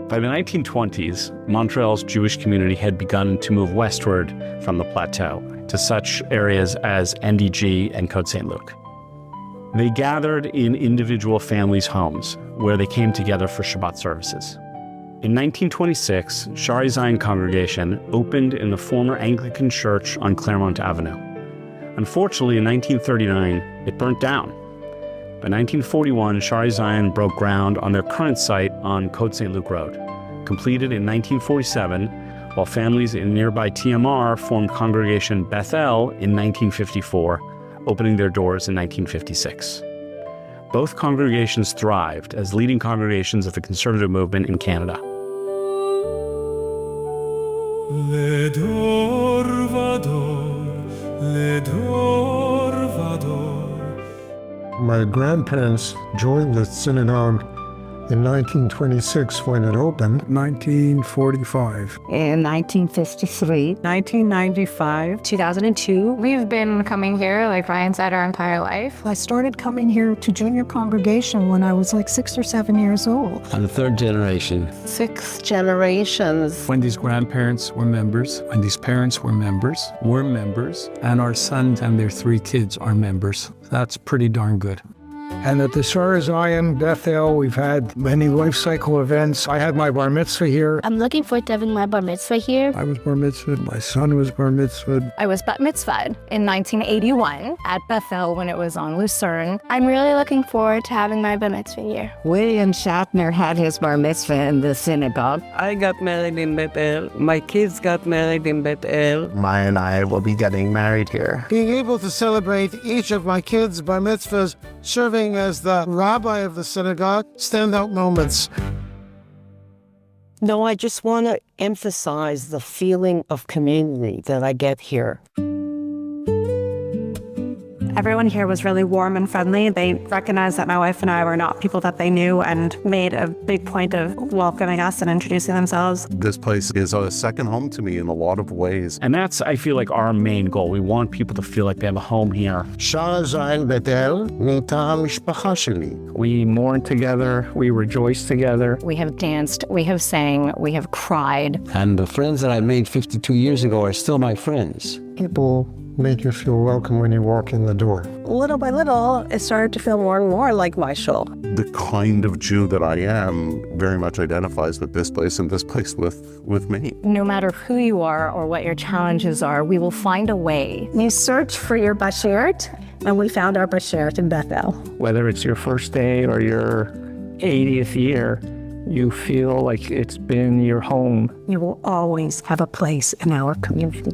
By the 1920s, Montreal's Jewish community had begun to move westward from the plateau to such areas as NDG and Côte Saint-Luc. They gathered in individual families' homes, where they came together for Shabbat services. In 1926, Shaare Zion congregation opened in the former Anglican church on Claremont Avenue. Unfortunately, in 1939, it burnt down. By 1941, Shaare Zion broke ground on their current site on Côte Saint-Luc Road. Completed in 1947, while families in nearby TMR formed congregation Beth-El in 1954, opening their doors in 1956. Both congregations thrived as leading congregations of the conservative movement in Canada. Ledor vador, ledor vador. My grandparents joined the synagogue in 1926 when it opened. 1945. In 1953. 1995. 2002. We've been coming here, like Ryan said, our entire life. I started coming here to junior congregation when I was like 6 or 7 years old. I'm the third generation. 6 generations. Wendy's grandparents were members. Wendy's parents were members. We're members. And our sons and their 3 kids are members. That's pretty darn good. And at the Shaare Zion Beth-El, we've had many life cycle events. I had my bar mitzvah here. I'm looking forward to having my bar mitzvah here. I was bar mitzvahed. My son was bar mitzvahed. I was bat mitzvahed in 1981 at Beth-El when it was on Lucerne. I'm really looking forward to having my bar mitzvah here. William Shatner had his bar mitzvah in the synagogue. I got married in Beth-El. My kids got married in Beth-El. Maya and I will be getting married here. Being able to celebrate each of my kids' bar mitzvahs, serving as the rabbi of the synagogue, standout moments. No, I just want to emphasize the feeling of community that I get here. Everyone here was really warm and friendly. They recognized that my wife and I were not people that they knew and made a big point of welcoming us and introducing themselves. This place is a second home to me in a lot of ways. And that's, I feel like, our main goal. We want people to feel like they have a home here. Shaare Zion Beth-El nita mishpacha sheli. We mourn together, we rejoice together. We have danced, we have sang, we have cried. And the friends that I made 52 years ago are still my friends. People make you feel welcome when you walk in the door. Little by little, it started to feel more and more like my shul. The kind of Jew that I am very much identifies with this place and this place with me. No matter who you are or what your challenges are, we will find a way. You search for your bashert, and we found our bashert in Beth-El. Whether it's your first day or your 80th year, you feel like it's been your home. You will always have a place in our community.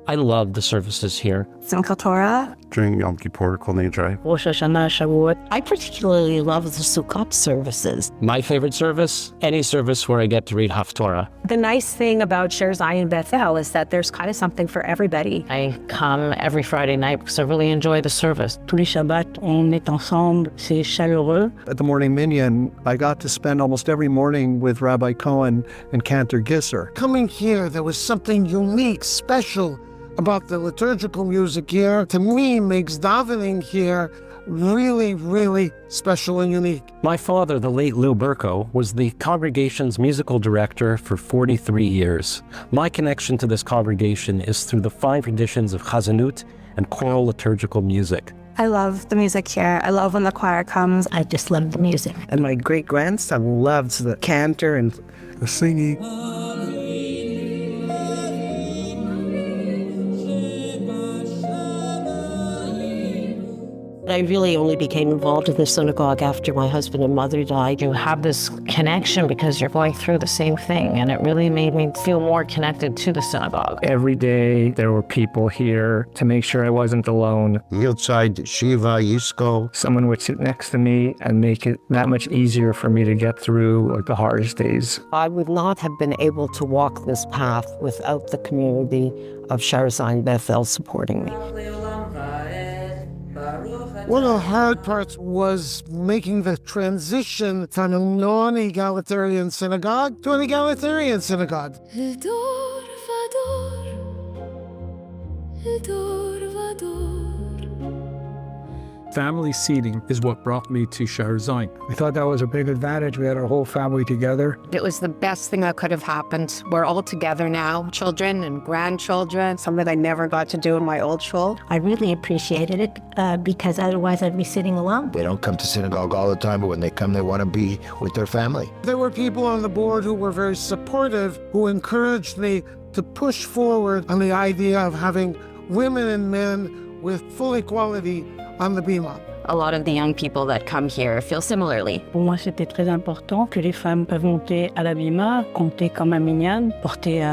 I love the services here. Simchat Torah. During Yom Kippur, Kol Nidrei. Rosh Hashanah, Shavuot. I particularly love the Sukkot services. My favorite service? Any service where I get to read Haftorah. The nice thing about Shaare Zion Beth-El is that there's kind of something for everybody. I come every Friday night because I really enjoy the service. Tous les Shabbats, on est ensemble, c'est chaleureux. At the morning minyan, I got to spend almost every morning with Rabbi Cohen and Cantor Gisser. Coming here, there was something unique, special about the liturgical music here. To me, makes davening here really, really special and unique. My father, the late Lou Burko, was the congregation's musical director for 43 years. My connection to this congregation is through the 5 traditions of Chazanut and choral liturgical music. I love the music here. I love when the choir comes. I just love the music. And my great-grandson loves the cantor and The singing. I really only became involved in the synagogue after my husband and mother died. You have this connection because you're going through the same thing, and it really made me feel more connected to the synagogue. Every day there were people here to make sure I wasn't alone. Outside Shiva, Yisco. Someone would sit next to me and make it that much easier for me to get through like the hardest days. I would not have been able to walk this path without the community of Shaare Zion Beth-El supporting me. One of the hard parts was making the transition from a non-egalitarian synagogue to an egalitarian synagogue. Ledor vador, Family seating is what brought me to Shaare Zine. We thought that was a big advantage. We had our whole family together. It was the best thing that could have happened. We're all together now, children and grandchildren. Something I never got to do in my old shul. I really appreciated it because otherwise I'd be sitting alone. They don't come to synagogue all the time, but when they come, they want to be with their family. There were people on the board who were very supportive, who encouraged me to push forward on the idea of having women and men with full equality on the bima. A lot of the young people that come here feel similarly. Pour moi, c'était très important que les femmes peuvent monter à la bima, compter comme un minyan, porter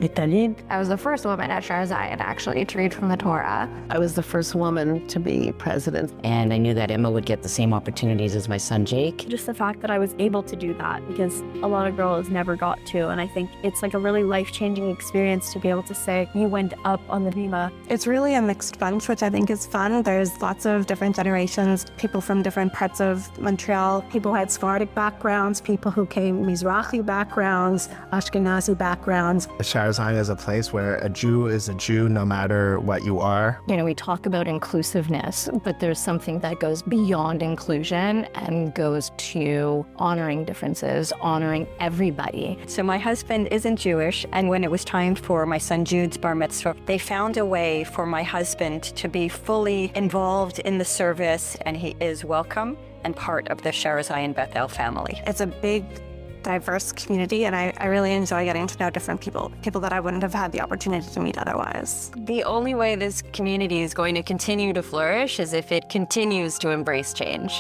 les talid. I was the first woman at Shaare Zine actually to read from the Torah. I was the first woman to be president, and I knew that Emma would get the same opportunities as my son Jake. Just the fact that I was able to do that, because a lot of girls never got to, and I think it's like a really life-changing experience to be able to say you went up on the bima. It's really a mixed bunch, which I think is fun. There's lots of different generations, people from different parts of Montreal, people who had Sephardic backgrounds, people who came Mizrahi backgrounds, Ashkenazi backgrounds. Shaare Zine is a place where a Jew is a Jew no matter what you are. You know, we talk about inclusiveness, but there's something that goes beyond inclusion and goes to honoring differences, honoring everybody. So my husband isn't Jewish, and when it was time for my son Jude's bar mitzvah, they found a way for my husband to be fully involved in the service, and he is welcome and part of the Shaare Zine Beth-El family. It's a big, diverse community, and I really enjoy getting to know different people that I wouldn't have had the opportunity to meet otherwise. The only way this community is going to continue to flourish is if it continues to embrace change.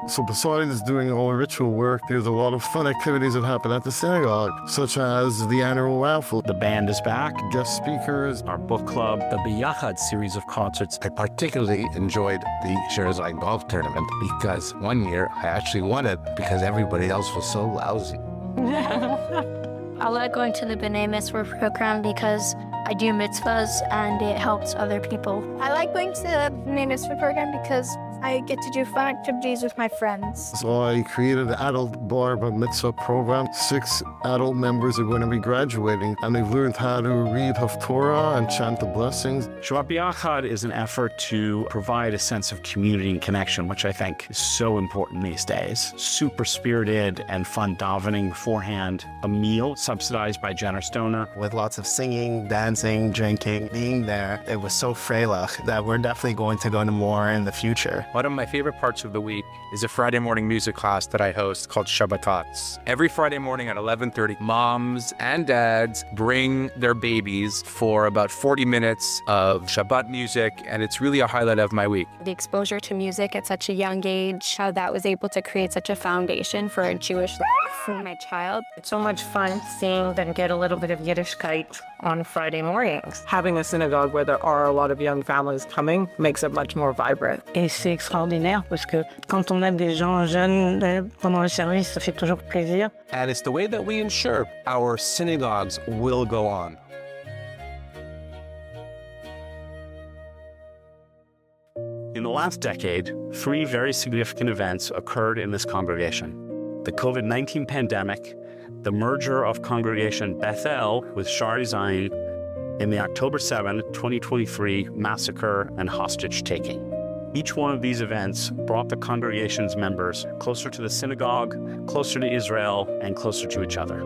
So besides doing all the ritual work, there's a lot of fun activities that happen at the synagogue, such as the annual raffle. The band is back, guest speakers, our book club, the Biyachad series of concerts. I particularly enjoyed the Shaare Zine golf tournament because one year I actually won it because everybody else was so lousy. I like going to the B'nai Mitzvah program because I do mitzvahs and it helps other people. I like going to the B'nai Mitzvah program because I get to do fun activities with my friends. So I created the adult bar mitzvah program. 6 adult members are going to be graduating, and they've learned how to read Haftorah and chant the blessings. Shabbat B'Yachad is an effort to provide a sense of community and connection, which I think is so important these days. Super spirited and fun davening beforehand, a meal subsidized by Jenner Stoner. With lots of singing, dancing, drinking, being there, it was so freilich that we're definitely going to go to more in the future. One of my favorite parts of the week is a Friday morning music class that I host called Shabbatats. Every Friday morning at 11:30, moms and dads bring their babies for about 40 minutes of Shabbat music, and it's really a highlight of my week. The exposure to music at such a young age, how that was able to create such a foundation for a Jewish life for my child. It's so much fun seeing them get a little bit of Yiddishkeit on Friday mornings. Having a synagogue where there are a lot of young families coming makes it much more vibrant. Et c'est extraordinaire parce que quand on a des gens jeunes pendant le service, ça fait toujours plaisir. And it's the way that we ensure our synagogues will go on. In the last decade, 3 very significant events occurred in this congregation. The COVID-19 pandemic, the merger of congregation Beth-El with Shaare Zine, and the October 7, 2023 massacre and hostage-taking. Each one of these events brought the congregation's members closer to the synagogue, closer to Israel, and closer to each other.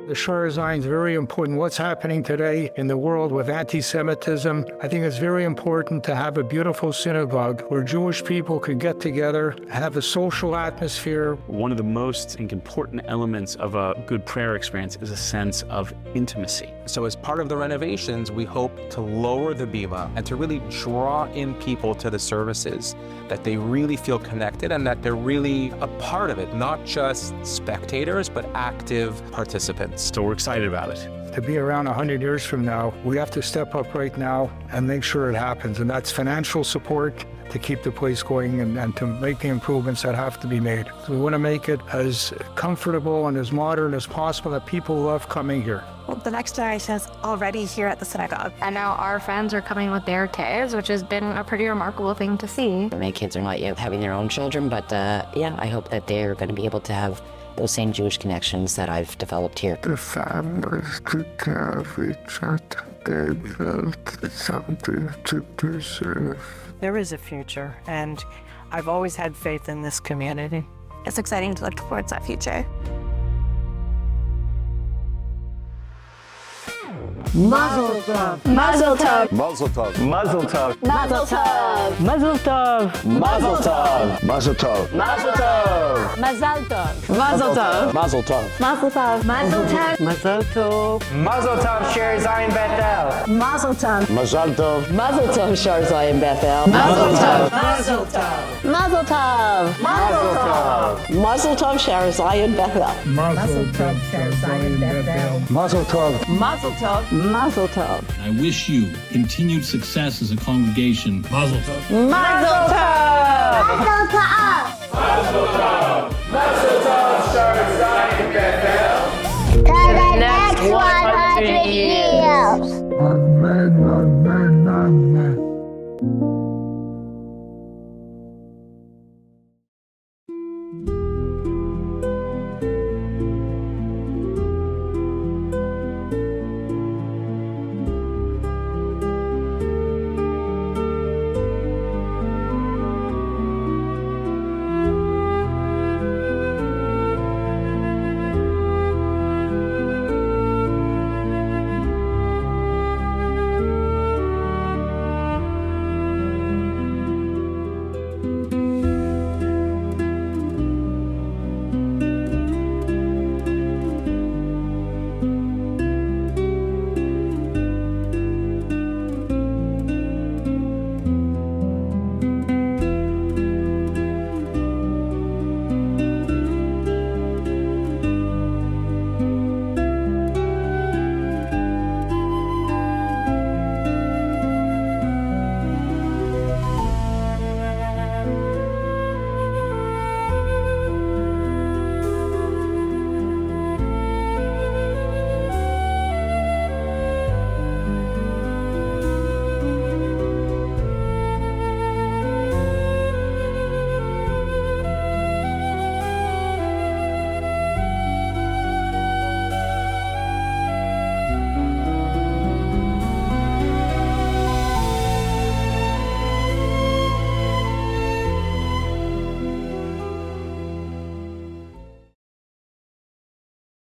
The Shaare Zine is very important. What's happening today in the world with anti-Semitism, I think it's very important to have a beautiful synagogue where Jewish people could get together, have a social atmosphere. One of the most important elements of a good prayer experience is a sense of intimacy. So as part of the renovations, we hope to lower the bima and to really draw in people to the services, that they really feel connected and that they're really a part of it, not just spectators, but active participants. So we're excited about it. To be around 100 years from now, we have to step up right now and make sure it happens. And that's financial support, to keep the place going and to make the improvements that have to be made. So we want to make it as comfortable and as modern as possible that people love coming here. Well, the next generation is already here at the synagogue. And now our friends are coming with their kids, which has been a pretty remarkable thing to see. My kids are not yet having their own children, but yeah, I hope that they're going to be able to have those same Jewish connections that I've developed here. The families took care of each other. They built something to preserve. There is a future, and I've always had faith in this community. It's exciting to look towards that future. Mazel tov. Mazel tov. Mazel tov. Mazel tov. Mazel tov. Mazel tov. Mazel tov. Mazel tov. Mazel tov. Mazel tov. Mazel tov. Mazel tov. Mazel tov. Mazel tov. Mazel tov. Mazel tov, Shaare Zion Beth-El. Mazel tov. Mazel tov. Mazel tov, Shaare Zion Beth-El. Mazel tov. Mazel tov. Mazel tov. Mazel tov. Mazel tov, Shaare Zion Beth-El. Mazel tov, Shaare Zion Beth-El. Mazel tov. Mazel tov. Mazel tov. I wish you continued success as a congregation. Mazel tov. Mazel tov. Mazel tov. Mazel tov. Mazel tov, Shaare Zion Beth-El. To the next 100 years. Amen, amen, amen.